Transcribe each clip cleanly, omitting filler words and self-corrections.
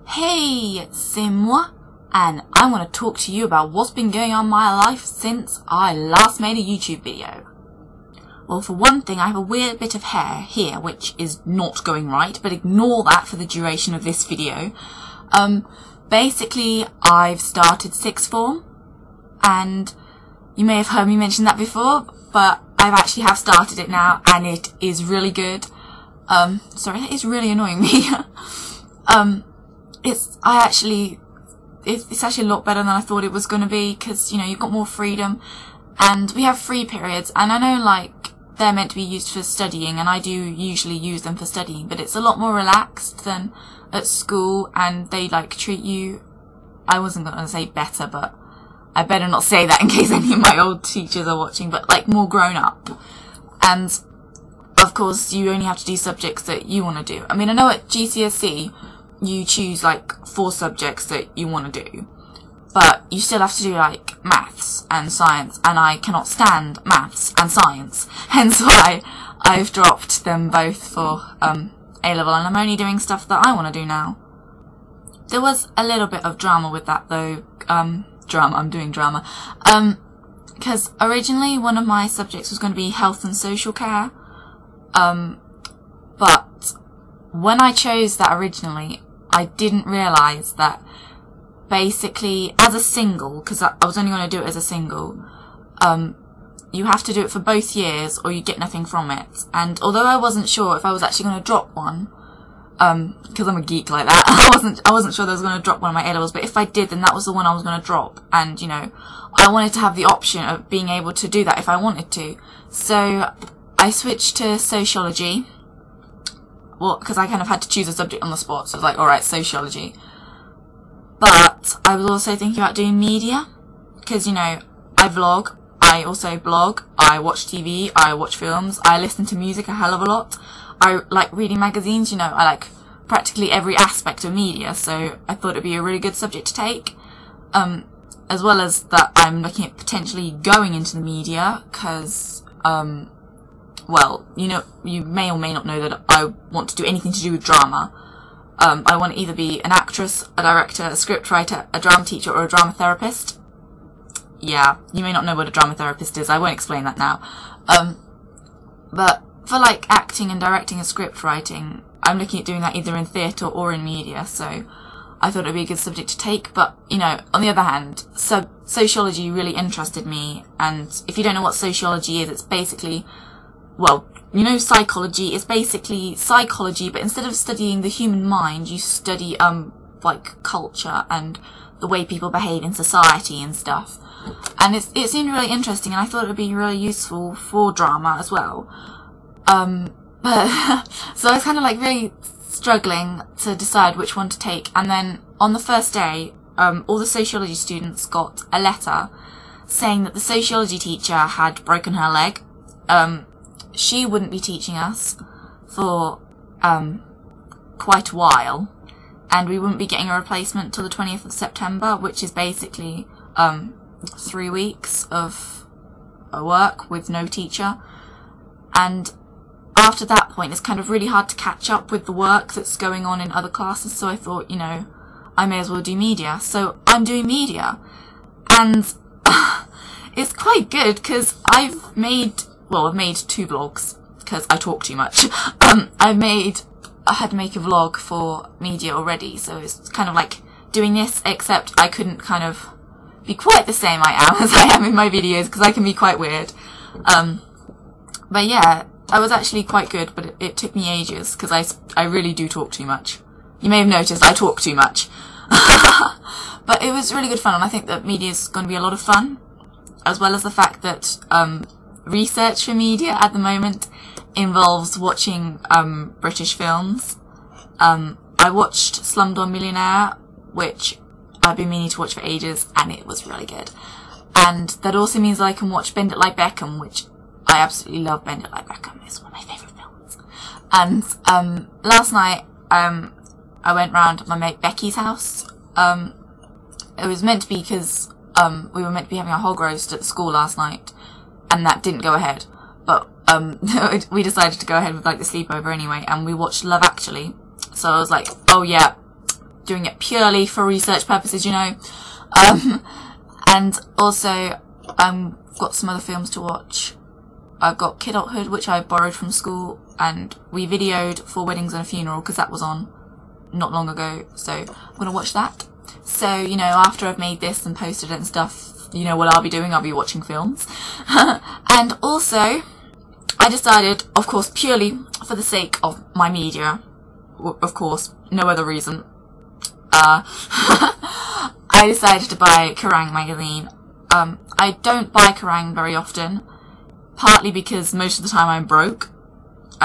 Hey, c'est moi, and I want to talk to you about what's been going on in my life since I last made a YouTube video. Well, for one thing, I have a weird bit of hair here, which is not going right, but ignore that for the duration of this video. Basically, I've started sixth form, and you may have heard me mention that before, but I actually have started it now, and it is really good. Sorry, that is really annoying me. It's actually a lot better than I thought it was going to be, because, you know, you've got more freedom, and we have free periods, and I know, like, they're meant to be used for studying, and I do usually use them for studying, but it's a lot more relaxed than at school, and they, like, treat you, I wasn't going to say better, but I better not say that in case any of my old teachers are watching, but, like, more grown up. And, of course, you only have to do subjects that you want to do. I mean, I know at GCSE, you choose, like, 4 subjects that you want to do, but you still have to do, like, maths and science, and I cannot stand maths and science, hence why I've dropped them both for A-level, and I'm only doing stuff that I want to do now. There was a little bit of drama with that, though. I'm doing drama, because originally one of my subjects was going to be health and social care, but when I chose that originally, I didn't realise that basically, as a single, because I was only going to do it as a single, you have to do it for both years or you get nothing from it. And although I wasn't sure if I was actually going to drop one, because I'm a geek like that, I wasn't sure that I was going to drop one of my A-levels, but if I did, then that was the one I was going to drop. And, you know, I wanted to have the option of being able to do that if I wanted to. So I switched to sociology. Well, because I kind of had to choose a subject on the spot, so I was like, alright, sociology. But I was also thinking about doing media, because, you know, I vlog, I also blog, I watch TV, I watch films, I listen to music a hell of a lot, I like reading magazines, you know, I like practically every aspect of media, so I thought it'd be a really good subject to take, as well as that I'm looking at potentially going into the media, because, well, you know, you may or may not know that I want to do anything to do with drama. I want to either be an actress, a director, a scriptwriter, a drama teacher, or a drama therapist. Yeah, you may not know what a drama therapist is, I won't explain that now. But for, like, acting and directing and script writing, I'm looking at doing that either in theatre or in media, so I thought it would be a good subject to take. But, you know, on the other hand, sociology really interested me, and if you don't know what sociology is, it's basically, well, you know, psychology is basically psychology, but instead of studying the human mind, you study, like, culture and the way people behave in society and stuff. And it seemed really interesting, and I thought it would be really useful for drama as well. But, so I was kind of, like, really struggling to decide which one to take, and then on the first day, all the sociology students got a letter saying that the sociology teacher had broken her leg. She wouldn't be teaching us for quite a while, and we wouldn't be getting a replacement till the 20th of September, which is basically 3 weeks of work with no teacher. And after that point, it's kind of really hard to catch up with the work that's going on in other classes, so I thought, you know, I may as well do media. So I'm doing media, and it's quite good, because I've made 2 vlogs, because I talk too much. I had to make a vlog for media already, so it's kind of like doing this, except I couldn't kind of be quite the same as I am in my videos, because I can be quite weird. But yeah, I was actually quite good, but it took me ages, because I really do talk too much. You may have noticed I talk too much. But it was really good fun, and I think that media is going to be a lot of fun, as well as the fact that, research for media at the moment involves watching British films. I watched Slumdog Millionaire, which I've been meaning to watch for ages, and it was really good. And that also means that I can watch Bend It Like Beckham, which I absolutely love. Bend It Like Beckham. It's one of my favourite films. And last night I went round my mate Becky's house. It was meant to be because we were meant to be having a hog roast at the school last night, and that didn't go ahead, but we decided to go ahead with, like, the sleepover anyway, and we watched Love Actually. So I was like, oh yeah, doing it purely for research purposes, you know. And also, got some other films to watch. I've got Kidulthood, which I borrowed from school, and we videoed For Weddings and a Funeral, because that was on not long ago, so I'm going to watch that. So, you know, after I've made this and posted it and stuff, you know what I'll be doing? I'll be watching films. And also, I decided, of course, purely for the sake of my media, of course, no other reason, I decided to buy Kerrang magazine. I don't buy Kerrang very often, partly because most of the time I'm broke.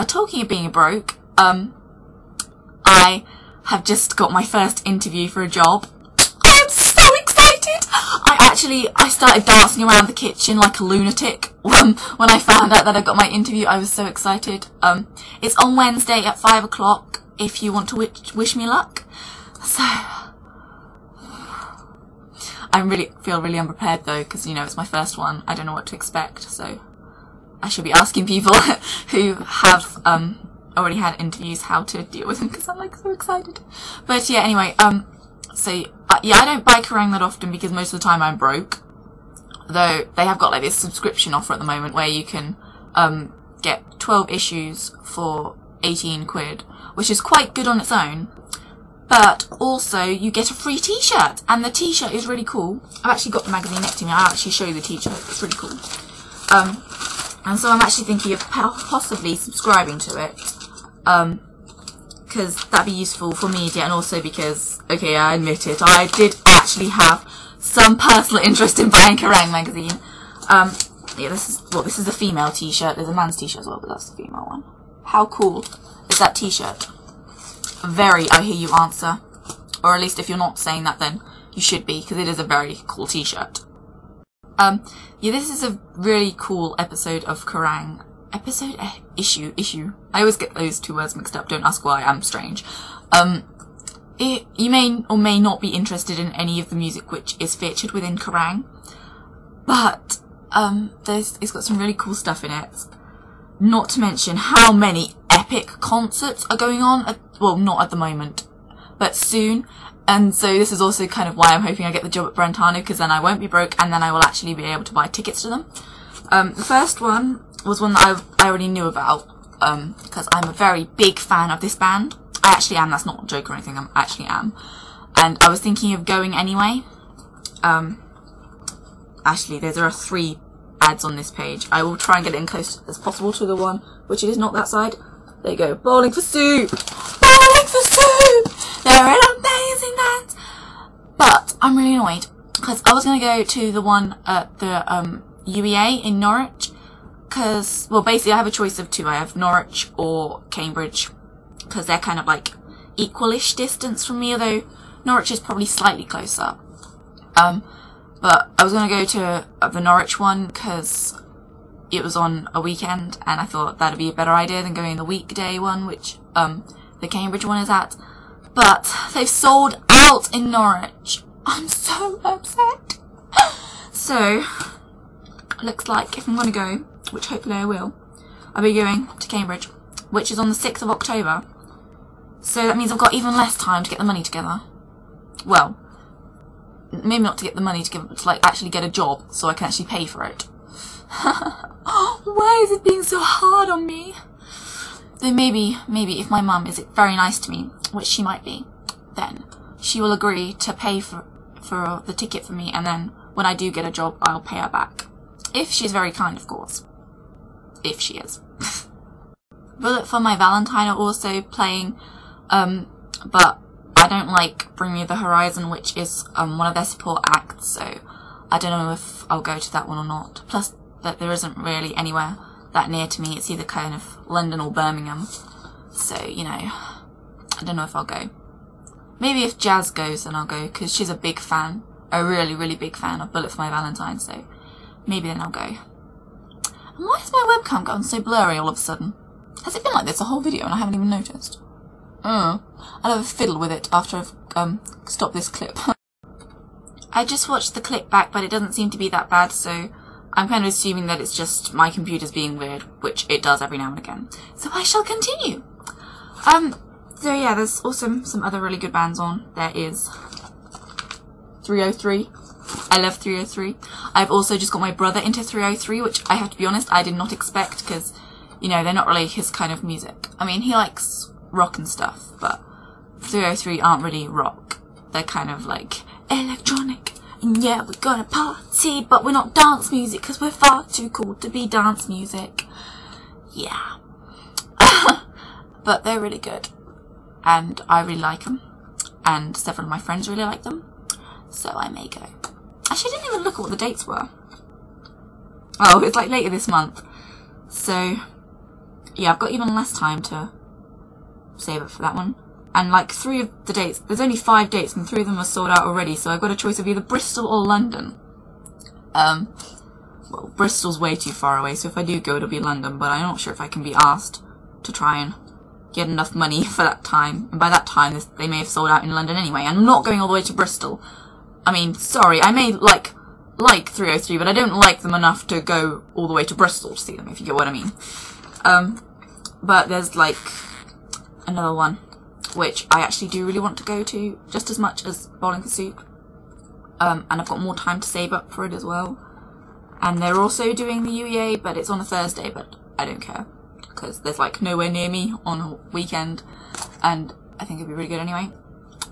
Talking of being broke, I have just got my first interview for a job. I am so excited! I started dancing around the kitchen like a lunatic when I found out that I got my interview. I was so excited. It's on Wednesday at 5 o'clock if you want to wish me luck. So, I feel really unprepared though, because, you know, it's my first one. I don't know what to expect, so I should be asking people who have already had interviews how to deal with them, because I'm like so excited. But yeah, anyway, yeah, I don't buy Kerrang that often because most of the time I'm broke. Though they have got like this subscription offer at the moment where you can get 12 issues for 18 quid, which is quite good on its own. But also you get a free t-shirt, and the t-shirt is really cool. I've actually got the magazine next to me. I'll actually show you the t-shirt. It's really cool. And so I'm actually thinking of possibly subscribing to it, because that'd be useful for media, and also because, okay, I admit it, I did actually have some personal interest in buying Kerrang magazine. Yeah, this is a female t-shirt. There's a man's t-shirt as well, but that's the female one. How cool is that t-shirt? Very, I hear you answer. Or at least if you're not saying that, then you should be, because it is a very cool t-shirt. Yeah, this is a really cool episode of Kerrang. Issue. I always get those two words mixed up. Don't ask why, I'm strange. You may or may not be interested in any of the music which is featured within Kerrang, but it's got some really cool stuff in it. Not to mention how many epic concerts are going on. Well, not at the moment, but soon. And so this is also kind of why I'm hoping I get the job at Brentano, because then I won't be broke, and then I will actually be able to buy tickets to them. The first one was one that I already knew about, because I'm a very big fan of this band. I actually am, that's not a joke or anything, I actually am. And I was thinking of going anyway. Actually, there are 3 ads on this page. I will try and get it in close as possible to the one which it is not that side. There you go. Bowling for Soup! Bowling for Soup! They're an amazing band! But I'm really annoyed, because I was going to go to the one at the UEA in Norwich, because, well, basically I have a choice of 2. I have Norwich or Cambridge, because they're kind of like equalish distance from me, although Norwich is probably slightly closer. But I was going to go to the Norwich one because it was on a weekend, and I thought that'd be a better idea than going the weekday one, which the Cambridge one is at. But they've sold out in Norwich. I'm so upset. So, looks like if I'm going to go, which hopefully I will, I'll be going to Cambridge, which is on the 6th of October. So that means I've got even less time to get the money together. Well, maybe not to get the money together, but to like actually get a job so I can actually pay for it. Why is it being so hard on me? Then maybe if my mum is very nice to me, which she might be, then she will agree to pay for the ticket for me, and then when I do get a job, I'll pay her back. If she's very kind, of course. If she is. Bullet for My Valentine are also playing, but I don't like Bring Me the Horizon, which is one of their support acts, so I don't know if I'll go to that one or not. Plus, that there isn't really anywhere that near to me. It's either kind of London or Birmingham, so, you know, I don't know if I'll go. Maybe if Jazz goes, then I'll go, because she's a big fan, a really, really big fan of Bullet for My Valentine, so maybe then I'll go. And why has my webcam gotten so blurry all of a sudden? Has it been like this the whole video and I haven't even noticed? I'll have a fiddle with it after I've stopped this clip. I just watched the clip back, but it doesn't seem to be that bad, so I'm kind of assuming that it's just my computer's being weird, which it does every now and again. So I shall continue. So yeah, there's also some other really good bands on. There is 303. I love 303. I've also just got my brother into 303, which I have to be honest, I did not expect, because, you know, they're not really his kind of music. I mean, he likes rock and stuff, but 303 aren't really rock. They're kind of like electronic. And yeah, we're gonna party, but we're not dance music, because we're far too cool to be dance music. Yeah. But they're really good. And I really like them. And several of my friends really like them. So I may go. Actually, I didn't even look at what the dates were. Oh, it's like later this month. So, yeah, I've got even less time to save up for that one. And like 3 of the dates, there's only 5 dates and 3 of them are sold out already. So I've got a choice of either Bristol or London. Well, Bristol's way too far away, so if I do go, it'll be London. But I'm not sure if I can be asked to try and get enough money for that time. And by that time, they may have sold out in London anyway. And I'm not going all the way to Bristol. I mean, sorry, I may like 303, but I don't like them enough to go all the way to Bristol to see them, if you get what I mean. But there's like another one, which I actually do really want to go to, just as much as Bowling for Soup. And I've got more time to save up for it as well. And they're also doing the UEA, but it's on a Thursday, but I don't care, because there's like nowhere near me on a weekend, and I think it'd be really good anyway.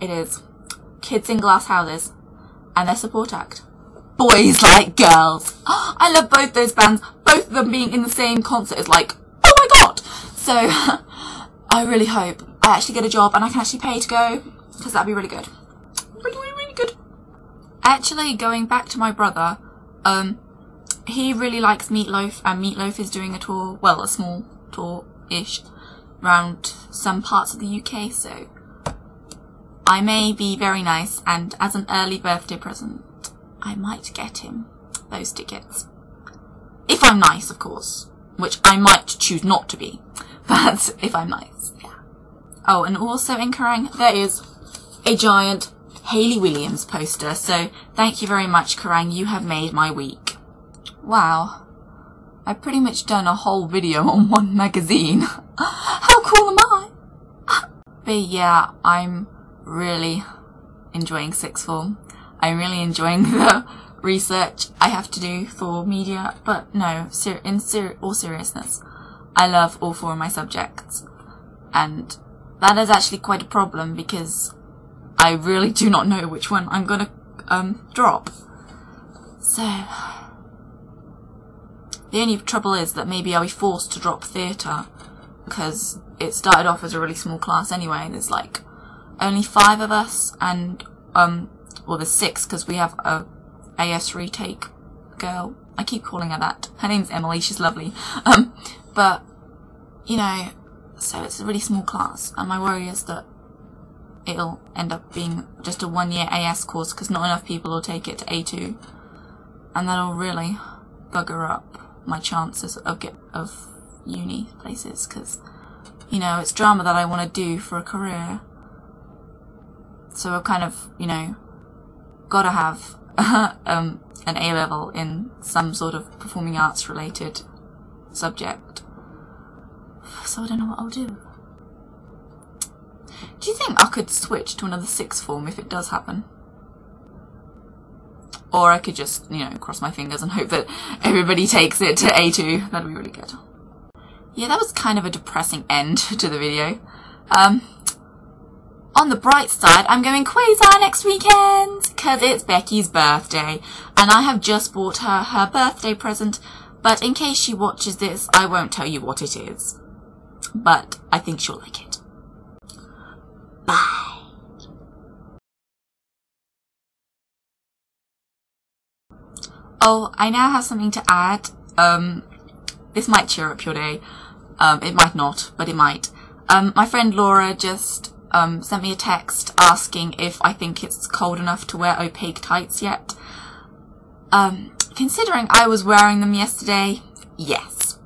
It is Kids in Glass Houses and their support act, Boys Like Girls. I love both those bands. Both of them being in the same concert is like, oh my god! So I really hope I actually get a job and I can actually pay to go, because that'd be really good. Really good. Actually, going back to my brother, he really likes Meatloaf, and Meatloaf is doing a tour, well, a small tour-ish, around some parts of the UK, so I may be very nice, and as an early birthday present, I might get him those tickets. If I'm nice, of course, which I might choose not to be, but if I'm nice, yeah. Oh, and also in Kerrang, there is a giant Hayley Williams poster, so thank you very much, Kerrang, you have made my week. Wow, I've pretty much done a whole video on one magazine. How cool am I? But yeah, I'm really enjoying sixth form. I'm really enjoying the research I have to do for media, but no, in all seriousness, I love all 4 of my subjects, and that is actually quite a problem because I really do not know which one I'm gonna drop. So the only trouble is that maybe I'll be forced to drop theatre, because it started off as a really small class anyway. There's like only 5 of us, and well, there's 6 because we have a AS retake girl. I keep calling her that. Her name's Emily. She's lovely. But you know, so it's a really small class, and my worry is that it'll end up being just a 1-year AS course because not enough people will take it to A2, and that'll really bugger up my chances of uni places, because you know, it's drama that I want to do for a career, so I've kind of, you know, gotta have an A-level in some sort of performing arts related subject, so I don't know what I'll do. Do you think I could switch to another sixth form if it does happen? Or I could just, you know, cross my fingers and hope that everybody takes it to A2. That'd be really good. Yeah, that was kind of a depressing end to the video. On the bright side, I'm going Quasar next weekend, because it's Becky's birthday, and I have just bought her her birthday present, but in case she watches this, I won't tell you what it is. But I think she'll like it. Bye. Oh, I now have something to add. This might cheer up your day. It might not, but it might. My friend Laura just sent me a text asking if I think it's cold enough to wear opaque tights yet. Considering I was wearing them yesterday, yes.